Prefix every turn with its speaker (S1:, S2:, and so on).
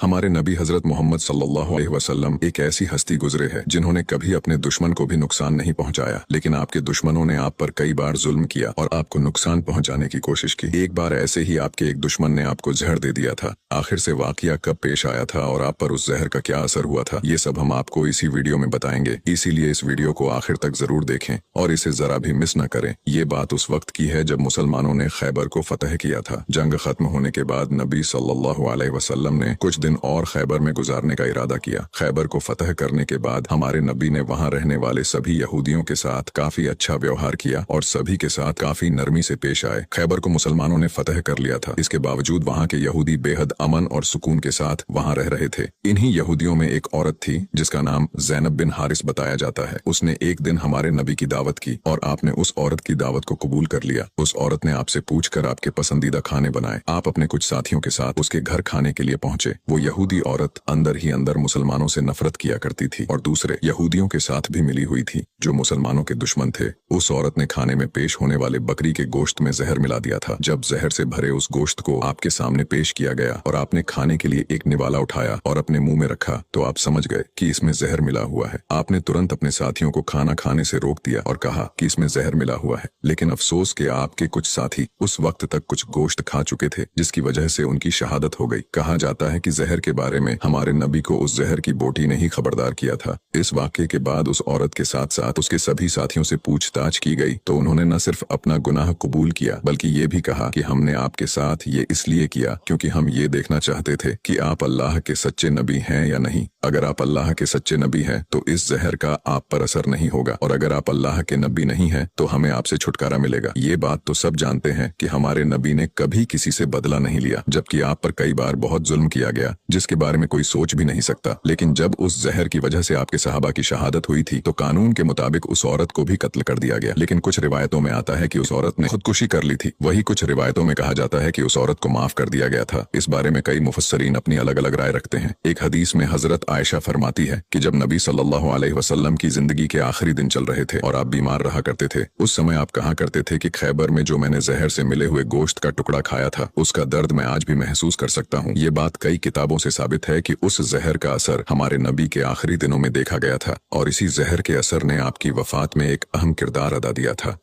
S1: हमारे नबी हजरत मोहम्मद सल्लल्लाहु अलैहि वसल्लम एक ऐसी हस्ती गुजरे है जिन्होंने कभी अपने दुश्मन को भी नुकसान नहीं पहुंचाया, लेकिन आपके दुश्मनों ने आप पर कई बार जुल्म किया और आपको नुकसान पहुंचाने की कोशिश की। एक बार ऐसे ही आपके एक दुश्मन ने आपको जहर दे दिया था। आखिर से वाकया कब पेश आया था और आप पर उस जहर का क्या असर हुआ था, ये सब हम आपको इसी वीडियो में बताएंगे। इसीलिए इस वीडियो को आखिर तक जरूर देखें और इसे जरा भी मिस न करें। ये बात उस वक्त की है जब मुसलमानों ने खैबर को फतह किया था। जंग खत्म होने के बाद नबी सल्लल्लाहु अलैहि वसल्लम ने कुछ दिन और खैबर में गुजारने का इरादा किया। खैबर को फतह करने के बाद हमारे नबी ने वहां रहने वाले सभी यहूदियों के साथ काफी अच्छा व्यवहार किया और सभी के साथ काफी नरमी से पेश आए। खैबर को मुसलमानों ने फतह कर लिया था, इसके बावजूद वहां के यहूदी बेहद अमन और सुकून के साथ वहां रह रहे थे। इन्हीं यहूदियों में एक औरत थी जिसका नाम ज़ैनब बिन हारिस बताया जाता है। उसने एक दिन हमारे नबी की दावत की और आपने उस औरत की दावत को कबूल कर लिया। उस औरत ने आपसे पूछकर आपके पसंदीदा खाने बनाए। आप अपने कुछ साथियों के साथ उसके घर खाने के लिए पहुंचे। वो यहूदी औरत अंदर ही अंदर मुसलमानों से नफरत किया करती थी और दूसरे यहूदियों के साथ भी मिली हुई थी जो मुसलमानों के दुश्मन थे। उस औरत ने खाने में पेश होने वाले बकरी के गोश्त में जहर मिला दिया था। जब जहर से भरे उस गोश्त को आपके सामने पेश किया गया और आपने खाने के लिए एक निवाला उठाया और अपने मुंह में रखा तो आप समझ गए कि इसमें जहर मिला हुआ है। आपने तुरंत अपने साथियों को खाना खाने से रोक दिया और कहा कि इसमें जहर मिला हुआ है, लेकिन अफसोस कि आपके कुछ साथी उस वक्त तक कुछ गोश्त खा चुके थे जिसकी वजह से उनकी शहादत हो गई। कहा जाता है कि जहर के बारे में हमारे नबी को उस जहर की बोटी ने ही खबरदार किया था। इस वाक़ये के बाद उस औरत के साथ साथ उसके सभी साथियों से पूछताछ की गई तो उन्होंने न सिर्फ अपना गुनाह कबूल किया बल्कि ये भी कहा कि हमने आपके साथ ये इसलिए किया क्योंकि हम ये देखना चाहते थे कि आप अल्लाह के सच्चे नबी हैं या नहीं। अगर आप अल्लाह के सच्चे नबी हैं तो इस जहर का आप पर असर नहीं होगा और अगर आप अल्लाह के नबी नहीं हैं तो हमें आपसे छुटकारा मिलेगा। ये बात तो सब जानते हैं कि हमारे नबी ने कभी किसी से बदला नहीं लिया, जबकि आप पर कई बार बहुत जुल्म किया गया जिसके बारे में कोई सोच भी नहीं सकता। लेकिन जब उस जहर की वजह से आपके सहाबा की शहादत हुई थी तो कानून के मुताबिक उस औरत को भी कत्ल कर दिया गया। लेकिन कुछ रिवायतों में आता है कि उस औरत ने खुदकुशी कर ली थी। वही कुछ रिवायतों में कहा जाता है कि उस औरत को माफ कर दिया गया था। इस बारे में कई मुफस्सरीन अपनी अलग अलग राय रखते हैं। एक हदीस में हजरत आयशा फरमाती है कि जब नबी सल्लल्लाहु अलैहि वसल्लम की जिंदगी के आखिरी दिन चल रहे थे और आप बीमार रहा करते थे, उस समय आप कहा करते थे कि खैबर में जो मैंने जहर से मिले हुए गोश्त का टुकड़ा खाया था उसका दर्द मैं आज भी महसूस कर सकता हूँ। ये बात कई किताबों से साबित है कि उस जहर का असर हमारे नबी के आखिरी दिनों में देखा गया था और इसी जहर के असर ने आपकी वफात में एक अहम किरदार अदा दिया था।